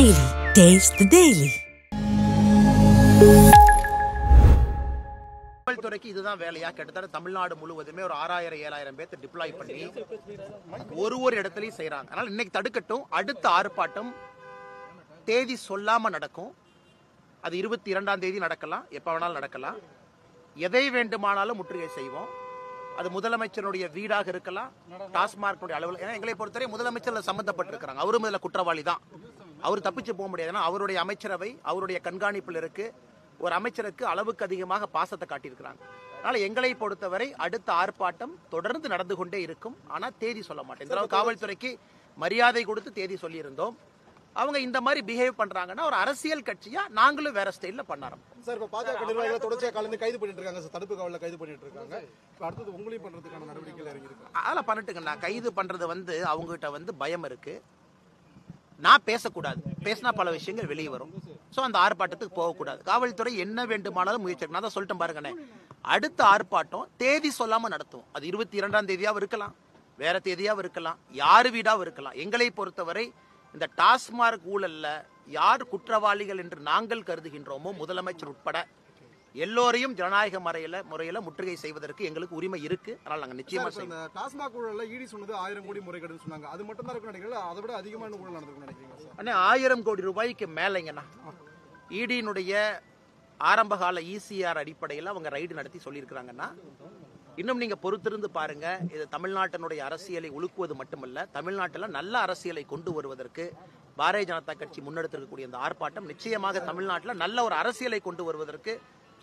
Daily. Taste the Daily. துறைக்கு இதுதான் வேலையா கிட்டத்தட்ட தமிழ்நாடு முழுவதுமே ஒரு 6000-7000 பேர்த்து டிப்ளாய் பண்ணி ஒரு இடத்துலயும் செய்யறாங்க. அதனால இன்னைக்கு தடுக்கட்டும். அடுத்த ஆர்ப்பாட்டம் தேதி சொல்லாம நடக்கும். அது 22ஆம் தேதி நடக்கலாம், எப்ப வேணாலும் நடக்கலாம். எதை வேண்டுமானாலும் முற்றுகை செய்வோம். அது முதலமைச்சருடைய வீடாக இருக்கலாம், டாஸ்மார்க் அளவில். ஏன்னா எங்களை பொறுத்தவரை முதலமைச்சர் சம்பந்தப்பட்டிருக்கிறாங்க. அவரும் இதுல குற்றவாளி தான். அவர் தப்பிச்சு போக முடியாது. ஏன்னா அவருடைய அமைச்சரவை அவருடைய கண்காணிப்பில் இருக்கு. ஒரு அமைச்சருக்கு அளவுக்கு அதிகமாக பாசத்தை காட்டியிருக்கிறாங்க. அதனால எங்களை பொறுத்தவரை அடுத்த ஆர்ப்பாட்டம் தொடர்ந்து நடந்து கொண்டே இருக்கும். ஆனா தேதி சொல்ல மாட்டேன். இந்த காவல்துறைக்கு மரியாதை கொடுத்து தேதி சொல்லியிருந்தோம். அவங்க இந்த மாதிரி பிஹேவ் பண்றாங்கன்னா ஒரு அரசியல் கட்சியா நாங்களும் வேற ஸ்டைல்ல பண்ணாரோம். சார், இப்ப பாஜக நிர்வாகிகள் தொடர்ச்சியா காலையில கைது பண்ணிட்டு இருக்காங்க சார், தடுப்பு காவல்ல கைது பண்ணிட்டு இருக்காங்க. அடுத்தது உங்களையும் பண்றதுக்கான நடவடிக்கைகள் இறங்கி இருக்கு. அதெல்லாம் பண்ணட்டுங்கண்ணா. கைது பண்றது அவங்ககிட்ட பயம் இருக்கு. நான் பேசக்கூடாது, பேசினா பல விஷயங்கள் வெளியே வரும். ஸோ அந்த ஆர்ப்பாட்டத்துக்கு போகக்கூடாது. காவல்துறை என்ன வேண்டுமானாலும் முயற்சி. நான் தான் சொல்லிட்டேன் பாருங்கண்ணே, அடுத்த ஆர்ப்பாட்டம் தேதி சொல்லாம நடத்தும். அது 22ஆம் தேதியாவும் இருக்கலாம், வேற தேதியாவும் இருக்கலாம், யாரு வீடாவும் இருக்கலாம். எங்களை பொறுத்தவரை இந்த டாஸ்மார்க் ஊழல்ல யார் குற்றவாளிகள் என்று நாங்கள் கருதுகின்றோமோ, முதலமைச்சர் உட்பட எல்லோரையும் ஜனநாயக முறையில முற்றுகை செய்வதற்கு எங்களுக்கு உரிமை இருக்கு. அதனால நாங்க நிச்சயமா செய்வோம். டாஸ்மாக் ஊழல்ல ஈடி சொன்னது 1000 கோடி முறைகேடுன்னு சொன்னாங்க. அது மட்டும் தான் இருக்கு நினைக்கிறீங்களா? அதை விட அதிகமான ஊழல் நடந்திருக்கும் நினைக்கிறீங்களா சார்? அண்ணா, 1000 கோடி ரூபாய்க்கு மேலைங்கண்ணா. ஈடியினுடைய ஆரம்பகால இசிஆர் அடிப்படையில் அவங்க ரைடு நடத்தி சொல்லியிருக்கிறாங்கன்னா, இன்னும் நீங்க பொறுத்திருந்து பாருங்க. இது தமிழ்நாட்டினுடைய அரசியலை உலுக்குவது மட்டுமல்ல, தமிழ்நாட்டில் நல்ல அரசியலை கொண்டு வருவதற்கு பாரதிய ஜனதா கட்சி முன்னெடுத்திருக்கக்கூடிய இந்த ஆர்ப்பாட்டம் நிச்சயமாக தமிழ்நாட்டில் நல்ல ஒரு அரசியலை கொண்டு வருவதற்கு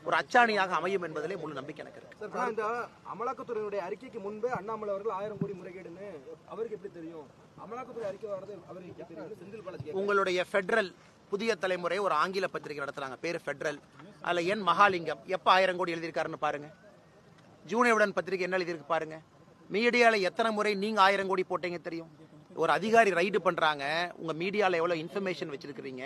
ஒரு அச்சாணியாக அமையும் என்பதிலே முழு நம்பிக்கை எனக்கு இருக்கு. இந்த அமலாக்கத்துறையினுடைய அறிக்கைக்கு முன்பே அண்ணாமலை அவர்கள் 1000 கோடி முறைகேடுன்னு அவருக்கு எப்படி தெரியும்? அமலாக்கத்துறை அறிக்கை வரது அவருக்கு எப்படி தெரியும்? செந்தில் பாலாஜி உங்களுடைய ஃபெடரல் புதிய தலைமுறை ஒரு ஆங்கில பத்திரிகை நடத்துறாங்க, பேரு ஃபெடரல். அதுல என் மகாலிங்கம் எப்ப 1000 கோடி எழுதியிருக்காருன்னு பாருங்க. ஜூனியருடன் பத்திரிகை என்ன எழுதியிருக்கு பாருங்க. மீடியால எத்தனை முறை நீங்க 1000 கோடி போட்டீங்க தெரியும். ஒரு அதிகாரி ரைடு பண்றாங்க, உங்க மீடியால எவ்வளவு இன்ஃபர்மேஷன் வச்சிருக்கீங்க.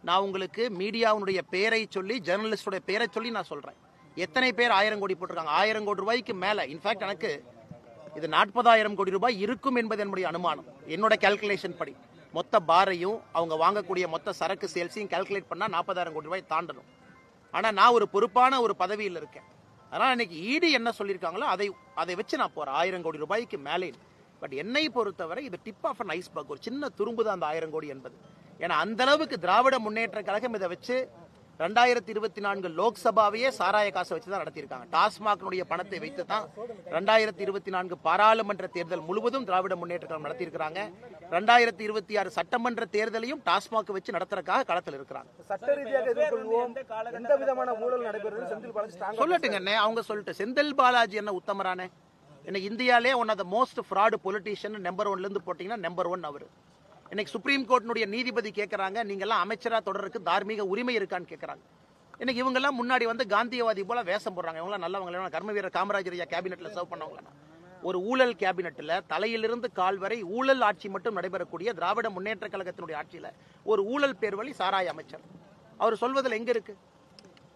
நான் உங்களுக்கு மீடியாவுடைய பேரை சொல்லி, ஜெர்னலிஸ்டோட பேரை சொல்லி நான் சொல்றேன். எத்தனை பேர் 1000 கோடி போட்டிருக்காங்க? 1000 கோடி ரூபாய்க்கு மேல. இன்ஃபேக்ட் எனக்கு இது 40,000 கோடி ரூபாய் இருக்கும் என்பது என்னுடைய அனுமானம். என்னோட கால்குலேஷன் படி மொத்த பாரையும் அவங்க வாங்கக்கூடிய மொத்த சரக்கு சேல்ஸையும் கால்குலேட் பண்ணா 40,000 கோடி ரூபாய் தாண்டணும். ஆனா நான் ஒரு பொறுப்பான ஒரு பதவியில் இருக்கேன். அதனால இன்னைக்கு ஈடி என்ன சொல்லியிருக்காங்களோ அதை வச்சு நான் போறேன். 1000 கோடி ரூபாய்க்கு மேலே. பட் என்னை பொறுத்தவரை இது டிப் ஆஃப் அன் ஐஸ்பர்க், ஒரு சின்ன துரும்பு தான் அந்த 1000 கோடி என்பது. ஏன்னா அந்த அளவுக்கு திராவிட முன்னேற்ற கழகம் இதை வச்சு 2024 லோக்சபாவையே சாராய காசை வச்சுதான் நடத்தியிருக்காங்க. டாஸ்மாக்னுடைய பணத்தை வைத்து தான் 2024 பாராளுமன்ற தேர்தல் முழுவதும் திராவிட முன்னேற்ற கழகம் நடத்தியிருக்காங்க. 2026 சட்டமன்ற தேர்தலையும் டாஸ்மாக் வச்சு நடத்துறதுக்காக களத்தில் இருக்கிறாங்க. சட்ட ரீதியாக எதிர்கொள்வோம். எந்த விதமான ஊழல் நடைபெறுது செந்தில் பாலாஜி சொல்லட்டுங்க. அவங்க சொல்லிட்டு செந்தில் பாலாஜி என்ன உத்தமரானே. இன்னைக்கு இந்தியாலே one of the most fraud politician number 1ல இருந்து போட்டீங்கன்னா நம்பர் 1 அவரு. இன்னைக்கு சுப்ரீம் கோர்ட்டினுடைய நீதிபதி கேட்கறாங்க, நீங்க எல்லாம் அமைச்சரா தொடருக்கு தார்மீக உரிமை இருக்கான்னு கேட்கறாங்க. இன்னைக்கு இவங்க எல்லாம் முன்னாடி காந்தியவாதி போல வேஷம் போடுறாங்க. இவங்க நல்லவங்க, கர்மவீரர் காமராஜர் கேபினெட்ல சர்வ் பண்ணவங்க. ஒரு ஊழல் கேபினெட்ல தலையிலிருந்து கால் வரை ஊழல் ஆட்சி மட்டும் நடைபெறக்கூடிய திராவிட முன்னேற்ற கழகத்தினுடைய ஆட்சியில ஒரு ஊழல் பேர்வழி சாராய அமைச்சர். அவர் சொல்வதில் எங்க இருக்கு?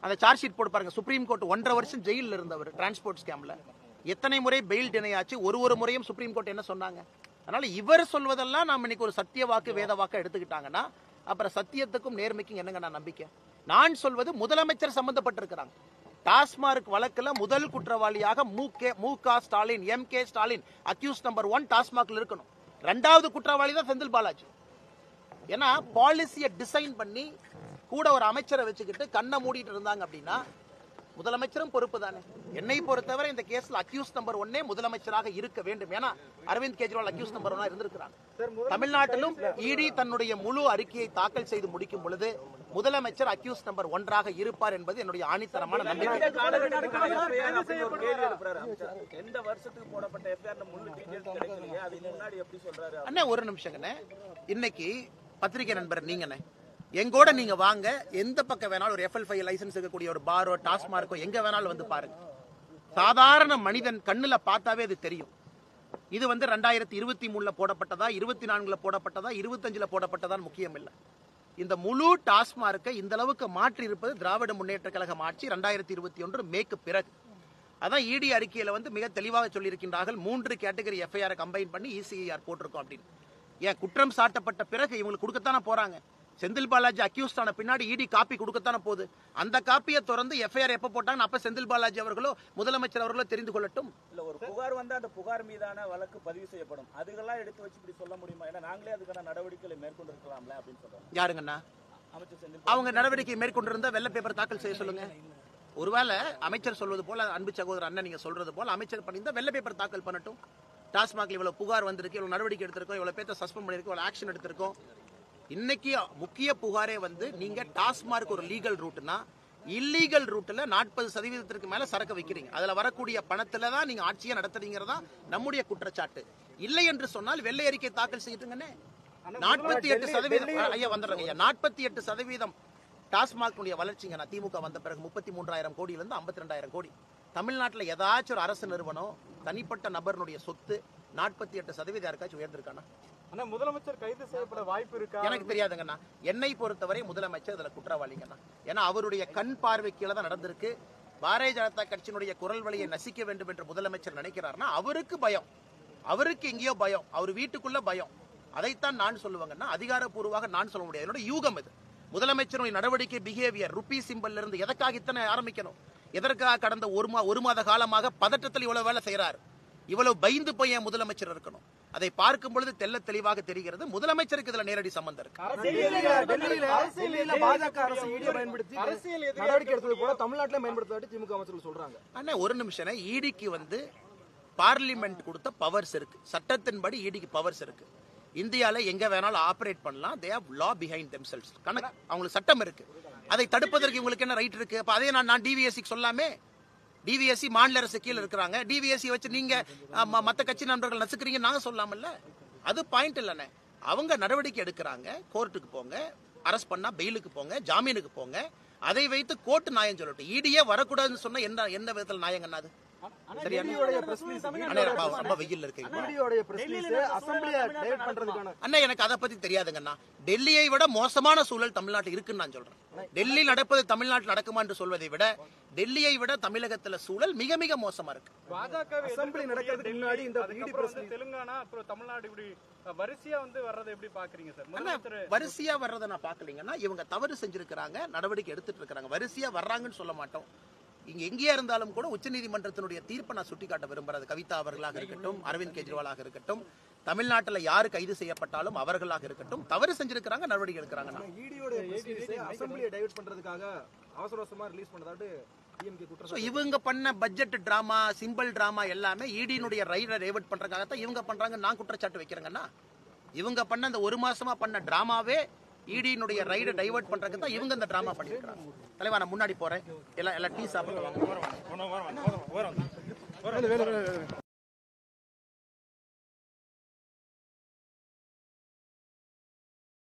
அந்த சார்ஜ் ஷீட் போட்டு பாருங்க. சுப்ரீம் கோர்ட் 1.5 வருஷம் ஜெயிலில் இருந்தவர் டிரான்ஸ்போர்ட் ஸ்கேம்ல. எத்தனை முறை பெயில் டினை ஆச்சு. ஒரு முறையும் சுப்ரீம் கோர்ட் என்ன சொன்னாங்க? அதனால இவர் சொல்வதெல்லாம் நாம இன்னைக்கு ஒரு சத்திய வாக்கு வேத வாக்கு எடுத்துக்கிட்டாங்கன்னா அப்புறம் சத்தியத்துக்கும் நேர்மைக்கும் என்னங்க நான் நம்பிக்கை? நான் சொல்வது முதலமைச்சர் சம்பந்தப்பட்டிருக்கிறாங்க. டாஸ்மார்க் வழக்குல முதல் குற்றவாளியாக மு.க. Stalin, MK. Stalin accuse number 1 டாஸ்மாக்ல இருக்கணும். 2வது குற்றவாளி தான் செந்தில் பாலாஜி. ஏன்னா பாலிசியை டிசைன் பண்ணி கூட ஒரு அமைச்சரை வச்சுக்கிட்டு கண்ணை மூடிட்டு இருந்தாங்க அப்படின்னா முதலமைச்சரும் பொறுப்பு தானே. என்னை பொறுத்தவரை இந்த கேஸ்ல அக்யூஸ் நம்பர் 1 முதலமைச்சராக இருக்க வேண்டும். ஏன்னா அரவிந்த் கெஜ்ரிவால் அக்யூஸ் நம்பர் 1 இருந்திருக்கிறாங்க. தமிழ்நாட்டிலும் இடி தன்னுடைய முழு அறிக்கையை தாக்கல் செய்து முடிக்கும் பொழுது முதலமைச்சர் அக்யூஸ் நம்பர் 1 இருப்பார் என்பது என்னுடைய ஆணித்தரமான நம்பிக்கை. அண்ணா ஒரு நிமிஷங்க. இன்னைக்கு பத்திரிகை நண்பர் நீங்க எங்கூட நீங்க வாங்க, எந்த பக்கம் வேணாலும் ஒரு FL5 லைசன்ஸ் இருக்கக்கூடிய ஒரு பாரோ டாஸ்மார்க்கோ எங்க வேணாலும் வந்து பாருங்க. சாதாரண மனிதன் கண்ணுல பார்த்தாவே அது தெரியும். இது 2023 போடப்பட்டதா, 24 போடப்பட்டதா, 25 போடப்பட்டதான் முக்கியம் இல்லை. இந்த முழு டாஸ்மார்க்கை இந்த அளவுக்கு மாற்றி இருப்பது திராவிட முன்னேற்ற கழகம் ஆட்சி 2021 மேக்கு பிறகு. அதான் இடி அறிக்கையில மிக தெளிவாக சொல்லியிருக்கின்றார்கள். 3 கேட்டகரி எஃப்ஐஆர் கம்பைன் பண்ணி ECIR போட்டிருக்கோம் அப்படின்னு. ஏன் குற்றம் சாட்டப்பட்ட பிறகு இவங்களுக்கு கொடுக்கத்தானே போறாங்க. செந்தில் பாலாஜி அக்யூஸ்ட் ஆன பின்னாடி இடி காப்பி கொடுக்கத்தானே போகுது. அந்த காப்பியை திறந்து எஃப்ஐஆர் எப்ப போட்டாங்க அப்ப செந்தில் பாலாஜி அவர்களோ முதலமைச்சர் அவர்களோ தெரிந்து கொள்ளட்டும். இல்ல ஒரு புகார் வந்து அந்த புகார் மீதான வழக்கு பதிவு செய்யப்படும், அதுக்கெல்லாம் எடுத்து வச்சு இப்படி சொல்ல முடியுமா? ஏன்னா நாங்களே அதுக்கான நடவடிக்கைகளை மேற்கொண்டிருக்கலாம்ல அப்படின்னு சொல்றாங்க. யாருங்கண்ணா? அமைச்சர் செந்தில் அவங்க நடவடிக்கை மேற்கொண்டிருந்தா வெள்ளை பேப்பர் தாக்கல் செய்ய சொல்லுங்க. ஒருவேளை அமைச்சர் சொல்வது போல, அன்பு சகோதரர் அண்ணன் நீங்க சொல்றது போல அமைச்சர் பண்ணியிருந்தா வெள்ளை பேப்பர் தாக்கல் பண்ணட்டும். டாஸ்மாக்ல இவ்வளவு புகார் வந்திருக்கு, இவ்வளவு நடவடிக்கை எடுத்திருக்கோம், இவ்வளவு பேர்த்த சஸ்பெண்ட் பண்ணிருக்கோம், இவ்வளவு ஆக்ஷன் எடுத்திருக்கோம். இன்னைக்கு முக்கிய புகாரே வந்து நீங்க டாஸ்மார்க் ஒரு லீகல் ரூட்னா இல்லீகல் ரூட்ல 40% மேல சரக்கு வைக்கிறீங்க. அதுல வரக்கூடிய பணத்துல தான் நீங்க ஆட்சியை நடத்துறீங்கிறதா நம்முடைய குற்றச்சாட்டு. இல்லை என்று சொன்னால் வெள்ளை அறிக்கை தாக்கல் செய்யுங்கன்னே. 48% ஐயா வந்துடுறாங்க ஐயா. 48% டாஸ்மாக் வளர்ச்சிங்க. நான் திமுக வந்த பிறகு 33,000 கோடியிலிருந்து 52,000 கோடி. தமிழ்நாட்டில் ஏதாச்சும் ஒரு அரசு நிறுவனம் தனிப்பட்ட நபருடைய சொத்து 48% யாருக்காச்சும் உயர்ந்திருக்கானா? முதலமைச்சர் கைது செய்யப்பட வாய்ப்பு இருக்கா? எனக்கு தெரியாதுங்கண்ணா. என்னை பொறுத்தவரை முதலமைச்சர் இதுல குற்றவாளிங்கண்ணா. ஏன்னா அவருடைய கண் பார்வை கீழே தான் நடந்திருக்கு. பாரதிய ஜனதா கட்சியினுடைய குரல் வழியை நசிக்க வேண்டும் என்று முதலமைச்சர் நினைக்கிறார்னா அவருக்கு பயம், அவருக்கு எங்கேயோ பயம், அவர் வீட்டுக்குள்ள பயம். அதைத்தான் நான் சொல்லுவாங்கன்னா, அதிகாரப்பூர்வமாக நான் சொல்ல முடியாது. என்னோட யூகம் இது. முதலமைச்சருடைய நடவடிக்கை பிஹேவியர் ருபி சிம்பல்ல இருந்து எதற்காக இத்தனை ஆரம்பிக்கணும்? எதற்காக கடந்த ஒரு மாத காலமாக பதட்டத்தில் இவ்வளவு வேலை செய்யறாரு? இவ்வளவு பயந்து போய் என் முதலமைச்சர் இருக்கணும்? அதை பார்க்கும் பொழுது தெல்ல தெளிவாக தெரிகிறது முதலமைச்சருக்கு இதுல நேரடி சம்பந்தம் இருக்கு. திமுக ஒரு நிமிஷம், ஈடிக்கு வந்து பார்லிமெண்ட் கொடுத்த பவர்ஸ் இருக்கு, சட்டத்தின்படி ஈடிக்கு பவர்ஸ் இருக்கு. இந்தியால எங்க வேணாலும் ஆபரேட் பண்ணலாம். they have law behind themselves. கணக்கு அவங்களுக்கு சட்டம் இருக்கு. அதை தடுப்பதற்கு இவங்களுக்கு என்ன ரைட் இருக்கு? அப்ப அதே நான் டிவிஎஸ்சி சொல்லாமே. டிவிஎஸ்சி மாநில அரசு கீழே இருக்கிறாங்க. டிவிஎஸ்சி வச்சு நீங்க மத்த கட்சி நண்பர்கள் நசுக்கிறீங்க நாங்க சொல்லாமல்ல. அது பாயிண்ட் இல்லைண்ணே. அவங்க நடவடிக்கை எடுக்கிறாங்க, கோர்ட்டுக்கு போங்க, அரெஸ்ட் பண்ணா பெயிலுக்கு போங்க, ஜாமீனுக்கு போங்க. அதை வைத்து கோர்ட் நியாயம் சொல்லட்டும். ஈடியே வரக்கூடாதுன்னு சொன்னா என்ன விதத்தில் நியாயங்கண்ணா? அது எனக்கு அதை பத்தி தெரியாதுங்கண்ணா. டெல்லியை விட மோசமான சூழல் தமிழ்நாட்டில் இருக்குன்னு நான் சொல்றேன். டெல்லி நடப்பது தமிழ்நாட்டில் நடக்குமா என்று சொல்வதை விட டெல்லியை விட தமிழகத்துல சூழல் மிக மிக மோசமா இருக்கு. தெலுங்கானா அப்புறம் தமிழ்நாடு இப்படி வரிசையா வந்து வர்றதை எப்படி பாக்குறீங்க சார்? வரிசையா வர்றதை நான் பாக்கலீங்கன்னா இவங்க தவறு செஞ்சிருக்கிறாங்க, நடவடிக்கை எடுத்துட்டு இருக்காங்க. வரிசையா வர்றாங்கன்னு சொல்ல மாட்டோம். இங்க எங்கேயா இருந்தாலும் கூட உச்சநீதிமன்றத்தினுடைய தீர்ப்பை நான் சுட்டிக்காட்ட விரும்புறது. கவிதா அவர்களாக இருக்கட்டும், அரவிந்த் கெஜ்ரிவாலாக இருக்கட்டும், தமிழ்நாட்டில் யாரு கைது செய்யப்பட்டாலும் அவர்களாக இருக்கட்டும், தவறு செஞ்சிருக்கிறாங்க, நடவடிக்கை எடுக்கிறாங்க. இவங்க பண்ண பட்ஜெட் டிராமா, சிம்பிள் டிராமா எல்லாமே ஈடியினுடைய ரைடை டைவர்ட் பண்றதுக்காகத்தான் இவங்க பண்றாங்க. நான் குற்றச்சாட்டு வைக்கிறேங்கன்னா, இவங்க பண்ண அந்த 1 மாசமா பண்ண டிராமாவே ஈடியினுடைய ரைடை டைவர்ட் பண்றதுக்கு தான் இவங்க இந்த டிராமா பண்ணிருக்காங்க. தலைவா நான் முன்னாடி போறேன். எல்லாம் டீ சாப்பிடுவாங்க.